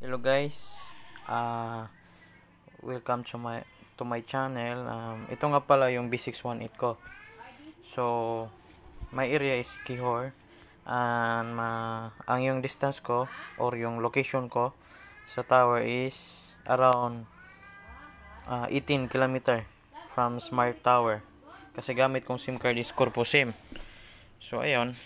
Hello guys, welcome to my channel. Ito nga pala yung B618 ko. So, my area is Quijor, and ang yung distance ko or yung location ko sa tower is around 18 km from Smart Tower. Kasi gamit kong SIM card is Corpo SIM. So, ayun.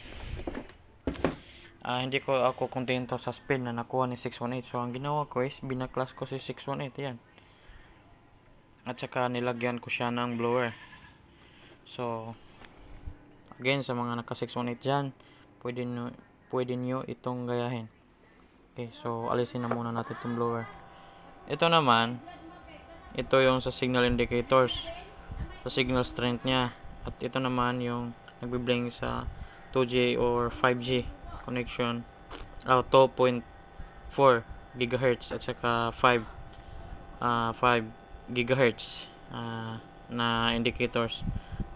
Hindi ko ako kontento sa speed na nakuha ni 618. So, ang ginawa ko is binaklas ko si 618. Yan. At saka nilagyan ko siya ng blower. So, again, sa mga naka 618 dyan, pwede nyo itong gayahin. Okay, so alisin na muna natin itong blower. Ito naman, ito yung sa signal indicators, sa signal strength nya. At ito naman yung nagbiblink sa 2G or 5G connection, 2.4 GHz at saka 5 GHz na indicators.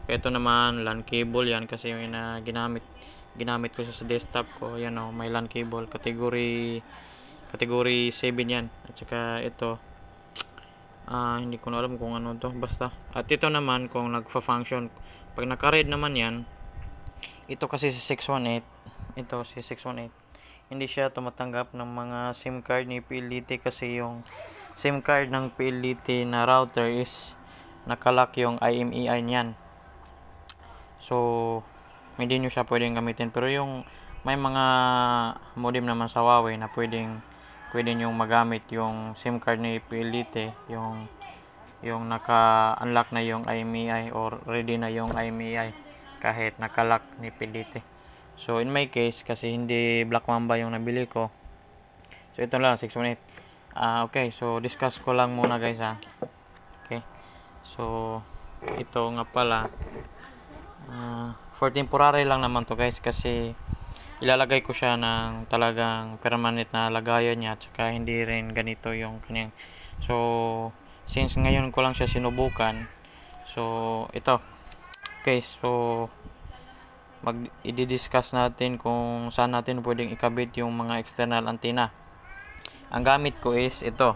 Ito naman LAN cable yan, kasi yung ginamit ko sa desktop ko. Yan o, may LAN cable category 7 yan. At saka ito hindi ko na alam kung ano to, basta. At ito naman kung nagfa-function, pag naka-red naman yan, ito kasi si 618, ito si 618, hindi siya tumatanggap ng mga SIM card ni PLDT, kasi yung SIM card ng PLDT na router is nakalock yung IMEI niyan. So, hindi nyo siya pwedeng gamitin. Pero yung may mga modem naman sa Huawei na pwede nyo magamit yung SIM card ni PLDT, yung naka-unlock na yung IMEI or ready na yung IMEI kahit nakalock ni PLDT. So, in my case, kasi hindi Black Mamba yung nabili ko, so ito lang 618. Okay, so discuss ko lang muna guys Okay, so ito nga pala, for temporary lang naman to guys, kasi ilalagay ko siya ng talagang permanent na lagayan niya, at saka hindi rin ganito yung kanyang. So since ngayon ko lang siya sinubukan, so ito. Okay, so i-discuss natin kung saan natin pwedeng ikabit yung mga external antenna. Ang gamit ko is ito,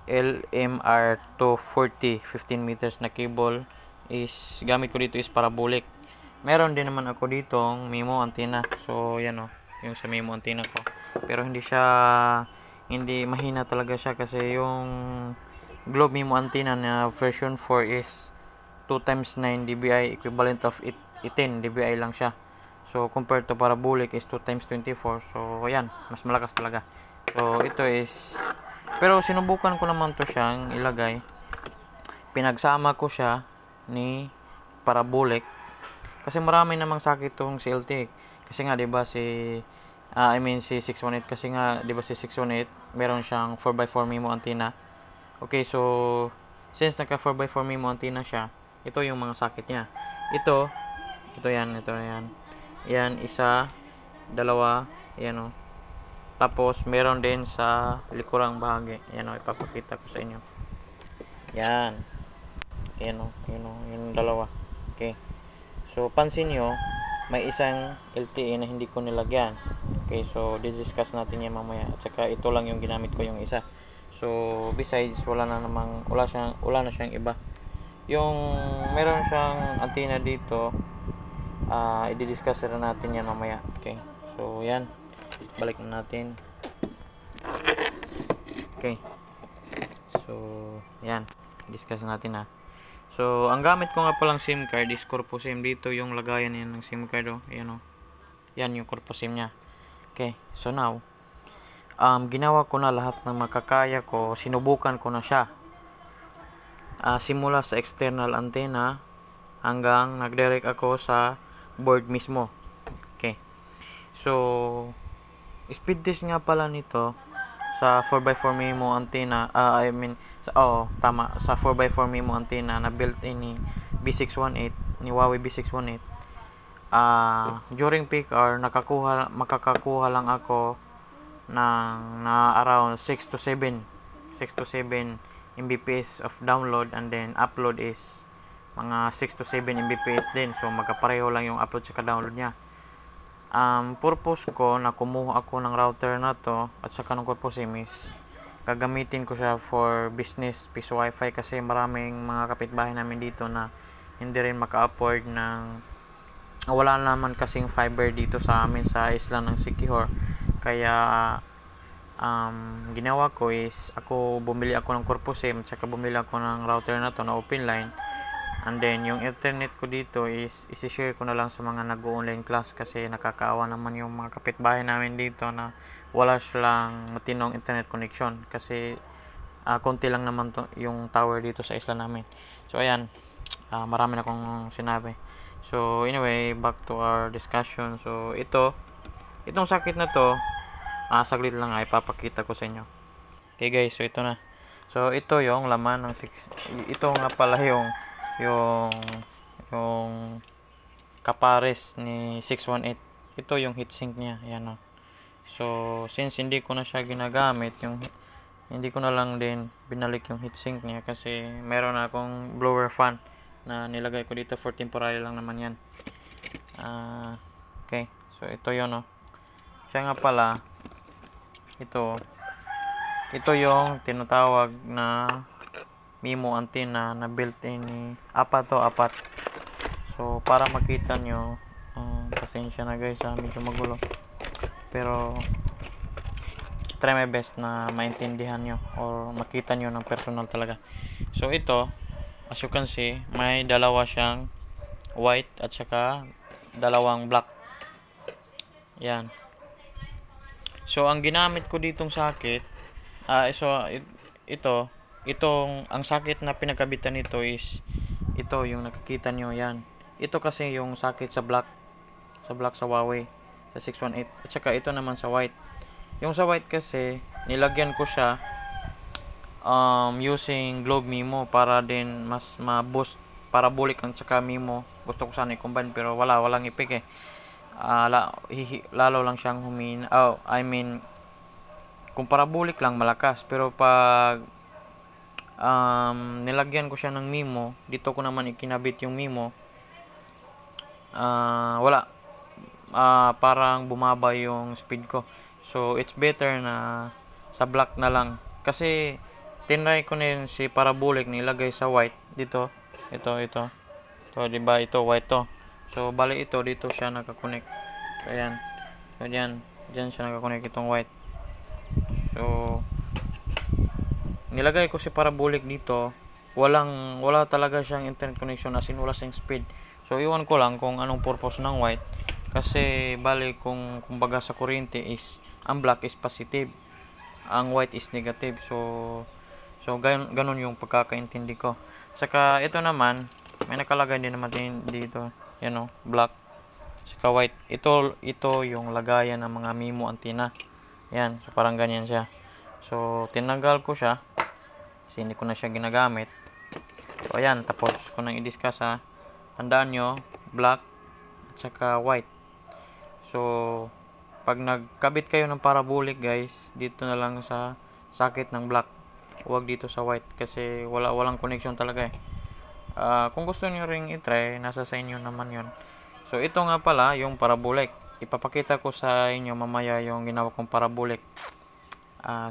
LMR240 15 meters na cable. Is gamit ko dito is parabolic. Meron din naman ako ditong MIMO antenna. So yan o, yung sa MIMO antenna ko. Pero hindi mahina talaga siya, kasi yung Globe MIMO antenna na version 4 is 2x9 dBi, equivalent of 18 dBi lang siya. So compared to parabolic is 2x24. So ayan, mas malakas talaga. So ito is, pero sinubukan ko naman to siyang ilagay, pinagsama ko siya ni parabolic, kasi marami namang sakit tong si LTE. Kasi nga 'di ba si 618, kasi nga 'di ba si 618 meron siyang 4x4 MIMO antenna. Okay, so since naka 4x4 MIMO antenna siya, ito yung mga sakit niya. Ito yan. Yan, isa, dalawa, yan o. Tapos meron din sa likurang bahagi. Yan o, ipapakita ko sa inyo. Yan. Yan o, yung dalawa. Okay. So pansin nyo, may isang LTE na hindi ko nilagyan. Okay, so discuss natin yan mamaya. At saka ito lang yung ginamit ko, yung isa. So besides, wala na siyang iba. Yung meron siyang antenna dito, i-discuss na natin yan mamaya. Okay, so yan, balik na natin. Okay, so yan, discuss natin So ang gamit ko nga palang SIM card is Corpo SIM. Dito yung lagayan yan ng SIM card Ayan yan yung Corpo SIM nya. Okay, so now ginawa ko na lahat ng makakaya ko, sinubukan ko na siya, simula sa external antenna hanggang nag-direct ako sa board mismo. Okay, so speed test nga pala nito sa 4x4 MIMO antenna, sa 4x4 MIMO antenna na built-in ni B618, ni Huawei B618. During peak hour, makakakuha lang ako ng around 6 to 7 Mbps of download, and then upload is mga 6 to 7 Mbps din. So magkapareho lang yung upload sa download niya. Purpose ko na kumuha ako ng router na to at saka ng Corpo SIM is gagamitin ko siya for business piece wifi kasi maraming mga kapitbahay namin dito na hindi rin maka-afford ng wala naman kasing fiber dito sa amin sa isla ng Siquijor. Kaya ginawa ko is bumili ako ng Corpo SIM at saka bumili ako ng router na to na open line. And then, yung internet ko dito is isi-share ko na lang sa mga nag-online class kasi nakakaawa naman yung mga kapitbahay namin dito na wala silang matinong internet connection kasi konti lang naman yung tower dito sa isla namin. So, ayan. Marami na akong sinabi. So, anyway, back to our discussion. So, itong sakit na to, saglit lang ay papakita ko sa inyo. Okay guys, so ito na. So, ito yung laman ng ito nga pala yung kapares ni 618. Ito yung heatsink niya, ayan o. So since hindi ko na siya ginagamit, hindi ko na lang din binalik yung heatsink niya kasi meron na akong blower fan na nilagay ko dito for temporary lang naman yan. Okay, so ito yun o. Siya nga pala, ito yung tinatawag na MIMO antenna na built-in ni apat. So para makita nyo, pasensya na guys, medyo magulo, pero try my best na maintindihan nyo or makita nyo ng personal talaga. So ito, as you can see, may dalawa siyang white at saka dalawang black. Yan. So ang ginamit ko ditong sakit, ang sakit na pinagkabitan nito is ito yung nakikita nyo, yan. Ito kasi yung sakit sa black sa Huawei sa 618 at saka ito naman sa white. Yung sa white kasi nilagyan ko siya using Globe MIMO para din mas ma-boost parabolic ang saka MIMO. Gusto ko sana i-combine pero walang ipik eh. Lalo lang siyang humina. Kung parabolic lang malakas, pero pag nilagyan ko siya ng MIMO, dito ko naman ikinabit yung MIMO, parang bumaba yung speed ko. So it's better na sa black na lang kasi tinry ko na yun si parabolic nilagay sa white. Ito diba, ito white to. So bali ito dito siya nakakonect. So ayan, so dyan siya nakakonect itong white. So nilagay ko si parabolic dito, wala talaga siyang internet connection, as in wala siyang speed. So iwan ko lang kung anong purpose ng white kasi bali kung kumbaga sa kuryente is ang black is positive, ang white is negative. So ganun yung pagkakaintindi ko. Saka ito naman may nakalagay din naman dito, black saka white. Ito yung lagayan ng mga MIMO antenna. Yan, so parang ganyan siya. So tinanggal ko siya kasi hindi ko na siya ginagamit. So ayan, tapos ko nang i-discuss ha. Tandaan nyo, black at saka white. So pag nagkabit kayo ng parabolic guys, dito na lang sa sakit ng black, huwag dito sa white kasi walang connection talaga eh. Kung gusto nyo ring i-try, nasa sa inyo naman yon. So ito nga pala yung parabolic, ipapakita ko sa inyo mamaya yung ginawa kong parabolic.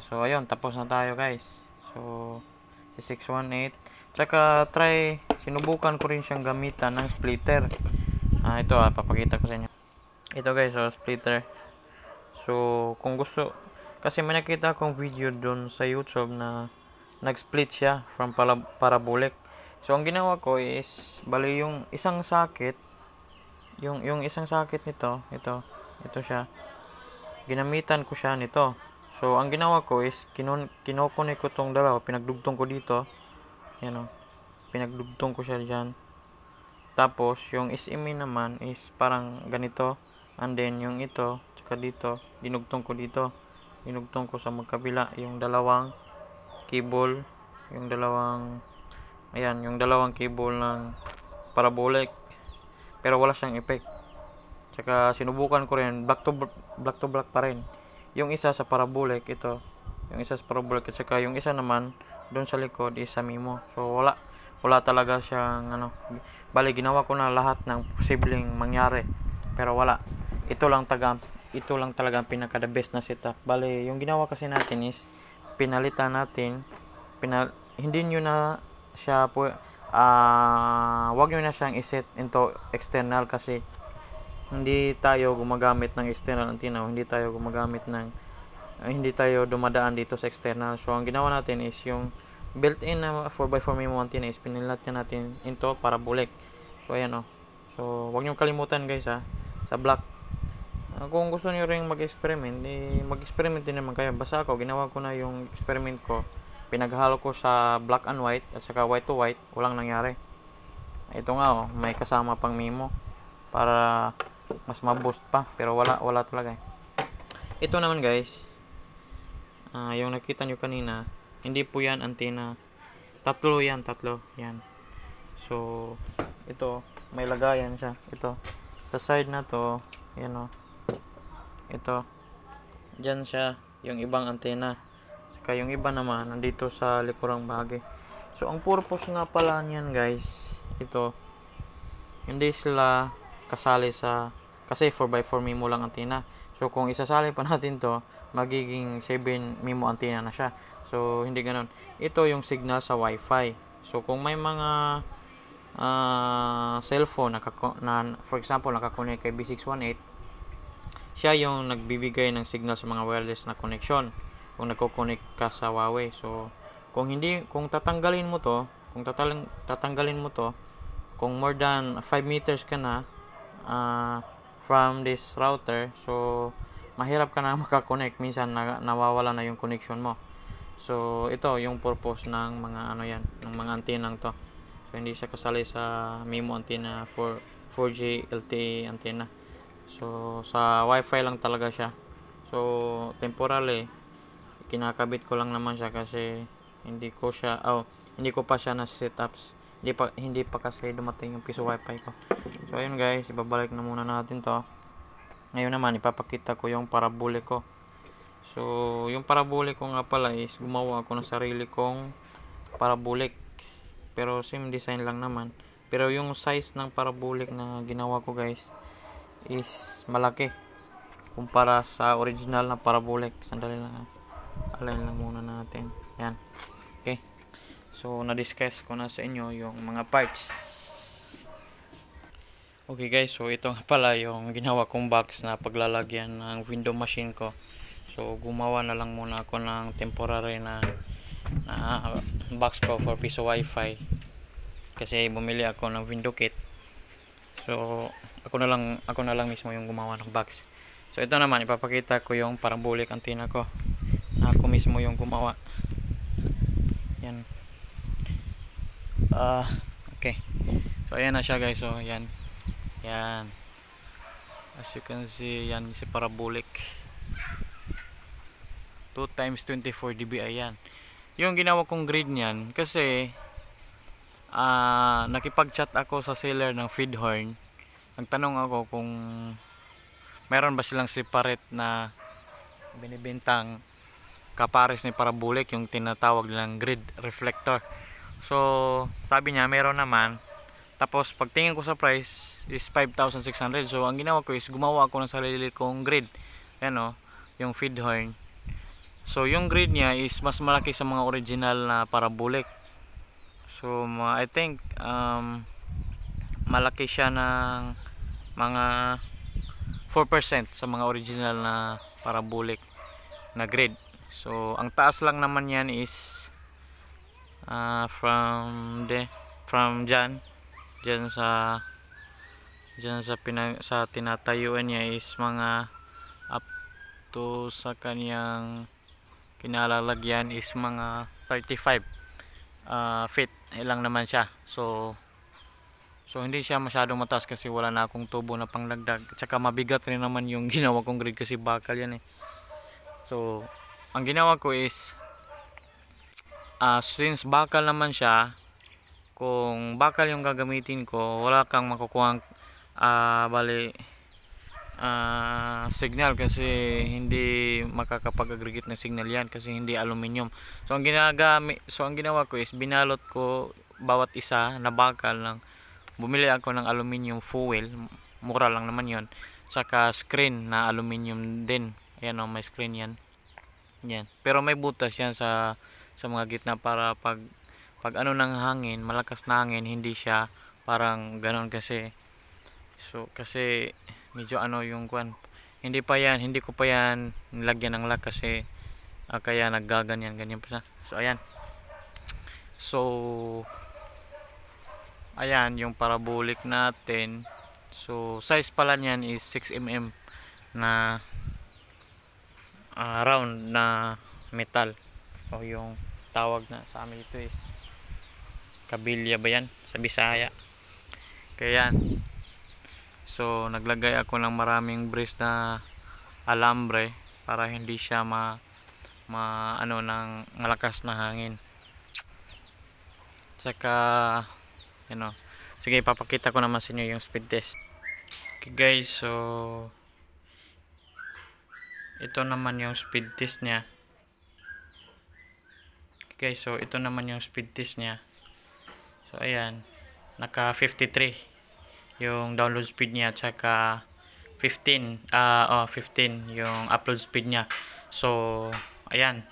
So ayun, tapos na tayo guys. So si 618, tsaka sinubukan ko rin siyang gamitan ng splitter. Ito papakita ko sa inyo. Ito guys, splitter. So kung gusto, kasi may nakita akong video doon sa YouTube na nag-split siya from parabolic. So ang ginawa ko is bali yung isang sakit, yung isang sakit nito, ito siya. Ginamitan ko siya nito. So ang ginawa ko is kinoconnect ko tong dalawa, pinagdugtong ko dito. Pinagdugtong ko siya diyan. Tapos yung SME naman is parang ganito, and then yung ito tsaka dito dinugtong ko dito. Dinugtong ko sa magkabila yung dalawang cable, yung dalawang cable ng parabolic, pero wala siyang effect. Tsaka sinubukan ko rin black to black pa rin. Yung isa sa parabolic, yung isa sa parabolic, at saka yung isa naman doon sa likod is sa MIMO. So wala talaga siyang bali ginawa ko na lahat ng posibleng mangyari pero wala. ito lang talaga ang pinaka the best na setup. Bale, yung ginawa kasi natin is pinalitan natin, hindi nyo na siya po, wag nyo na siyang iset into external kasi hindi tayo gumagamit ng external antenna, hindi tayo dumadaan dito sa external. So ang ginawa natin is yung built-in na 4x4 MIMO antenna is pinilatan natin into parabolic. So ayan So wag niyo kalimutan guys sa black. Kung gusto niyo ring mag-experiment, mag-experiment din naman kayo. Basta ako, ginawa ko na yung experiment ko. Pinaghalo ko sa black and white at saka white to white, walang nangyari. Ito nga may kasama pang MIMO para mas ma-boost pa, pero wala talaga. Ito naman guys, yung nakita nyo kanina, hindi po yan antenna. Tatlo yan. So ito, may lagayan siya. Ito, sa side na to, yan ito, dyan siya, yung ibang antena. Saka yung iba naman, nandito sa likurang bahagi. So ang purpose nga pala niyan guys, ito, hindi sila kasali kasi 4x4 MIMO lang antena. So kung isasali pa natin to, magiging 7 MIMO antena na siya. So hindi ganoon. Ito yung signal sa Wi-Fi. So kung may mga cellphone for example nakakonek kay B618, siya yung nagbibigay ng signal sa mga wireless na connection kung nagko-connect ka sa Huawei. So kung tatanggalin mo to, kung more than 5 meters ka na from this router, so mahirap ka na makakonect, minsan nawawala na yung connection mo. So ito yung purpose ng mga ng mga antenna to. So hindi siya kasali sa MIMO antenna for 4G LTE antenna. So sa Wi-Fi lang talaga siya. So temporarily kinakabit ko lang naman siya kasi hindi ko pa siya na setups. Hindi pa kasi dumating yung piso Wi-Fi ko. So ayun guys, ibabalik na muna natin to. Ngayon naman ipapakita ko yung parabolic ko. So yung parabolic ko nga pala is gumawa ako ng sarili kong parabolic, pero same design lang naman. Pero yung size ng parabolic na ginawa ko guys is malaki kumpara sa original na parabolic. Sandali lang, align lang muna natin. Yan, okay. So na-discuss ko na sa inyo yung mga parts. Okay guys, so ito nga pala yung ginawa kong box na paglalagyan ng window machine ko. So gumawa na lang muna ako ng temporary na box ko for piso Wi-Fi kasi bumili ako ng window kit. So ako na lang mismo yung gumawa ng box. So ito naman ipapakita ko yung parabolic antenna ko na ako mismo yung gumawa. Yan. Okay. So ayan na siya guys. So yan. As you can see, yan si parabolic. 2x24 dBi yan. Yung ginawa kong grid niyan kasi nakipag-chat ako sa seller ng Feedhorn. Nagtanong ako kung meron ba silang separate na binibintang kapares ni parabolic, yung tinatawag nilang grid reflector. So sabi niya meron naman. Tapos pagtingin ko sa price is 5,600. So ang ginawa ko is gumawa ako ng sarili kong grid. Yan yung Feedhorn. So yung grid niya is mas malaki sa mga original na parabolic. So I think malaki siya ng mga 4% sa mga original na parabolic na grid. So ang taas lang naman yan is from dyan sa tinatayuan niya is mga up to sa kanyang kinalalagyan is mga 35 feet lang naman siya. So hindi siya masyadong mataas kasi wala na akong tubo na panglagdag. At saka mabigat rin naman yung ginawa kong grid kasi bakal yan So ang ginawa ko is since bakal naman siya, kung bakal yung gagamitin ko, wala kang makukuhang signal kasi hindi makakapag-aggregate ng signal yan kasi hindi aluminum. So ang ginawa ko is binalot ko bawat isa na bakal ng bumili ako ng aluminum foil, mura lang naman yon. Saka screen na aluminum din. Ayan o, may screen yan. Yan. Pero may butas yan sa mga gitna para pag ano ng hangin, malakas na hangin, hindi siya parang ganon kasi. So kasi medyo ano yung kwan. Hindi ko pa yan nilagyan ng lock kasi kaya naggaganyan ganyan pa siya. So ayan. So ayan yung parabolic natin. So size pala niyan is 6mm na round na metal. O yung tawag na sa amin ito is kabilya ba yan sa Bisaya. Kaya yan. So naglagay ako ng maraming brace na alambre para hindi siya ano ng malakas na hangin. Saka sige, papakita ko naman sa inyo yung speed test. Okay guys, so ito naman yung speed test niya. Okay guys, so ito naman yung speed test niya. So ayan, naka 53 yung download speed niya, tsaka 15 yung upload speed niya. So ayan,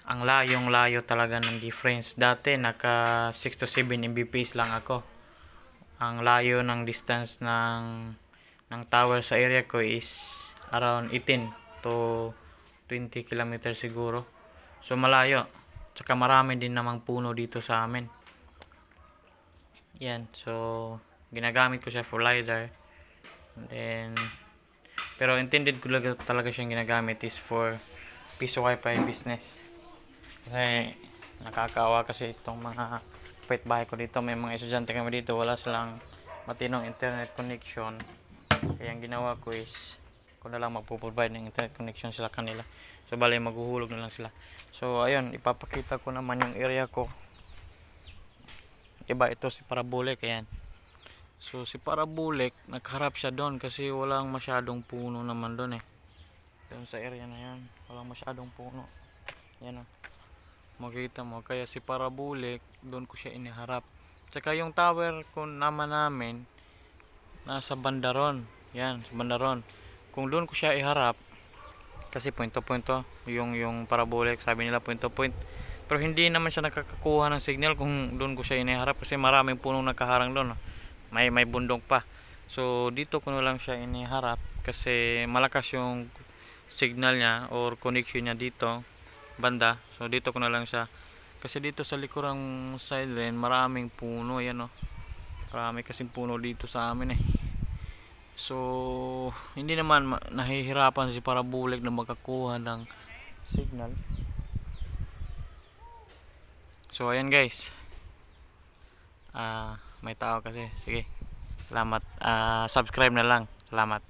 ang layo talaga ng difference. Dati naka 6 to 7 Mbps lang ako. Ang layo ng distance ng tower sa area ko is around 18 to 20 km siguro. So malayo. Tsaka marami din namang puno dito sa amin. Yan, so ginagamit ko siya for LiDAR. And then pero intended ko talaga siyang ginagamit is for piso wifi business. Kasi nakakaawa kasi itong mga kapitbahay ko dito, may mga estudyante kami dito, wala silang matinong internet connection. Kaya ang ginawa ko is ko na lang magpo-provide ng internet connection sila kanila. So bali maghuhulog na lang sila. So ayun, ipapakita ko naman yung area ko. Diba ito si parabolic, ayan. So si parabolic, nakaharap siya doon kasi walang masyadong puno naman doon eh. Doon sa area na yan, walang masyadong puno. Yan o. Makita mo, kaya si parabolic, doon ko siya iniharap. Tsaka yung tower ko namin, nasa bandaron. Yan, sa bandaron. Kung doon ko siya iharap, kasi point to point to, yung parabolic, sabi nila point to point. Pero hindi naman siya nakakakuha ng signal kung doon ko siya iniharap kasi maraming punong nakaharang doon. May bundok pa. So dito ko na lang siya iniharap kasi malakas yung signal niya or connection niya dito banda. So dito ko na lang siya kasi dito sa likurang side rin maraming puno, yan o. Marami kasing puno dito sa amin eh. So hindi naman nahihirapan si parabolic na makakuha ng signal. So ayan guys, may tao kasi. Sige, salamat. Subscribe na lang. Salamat.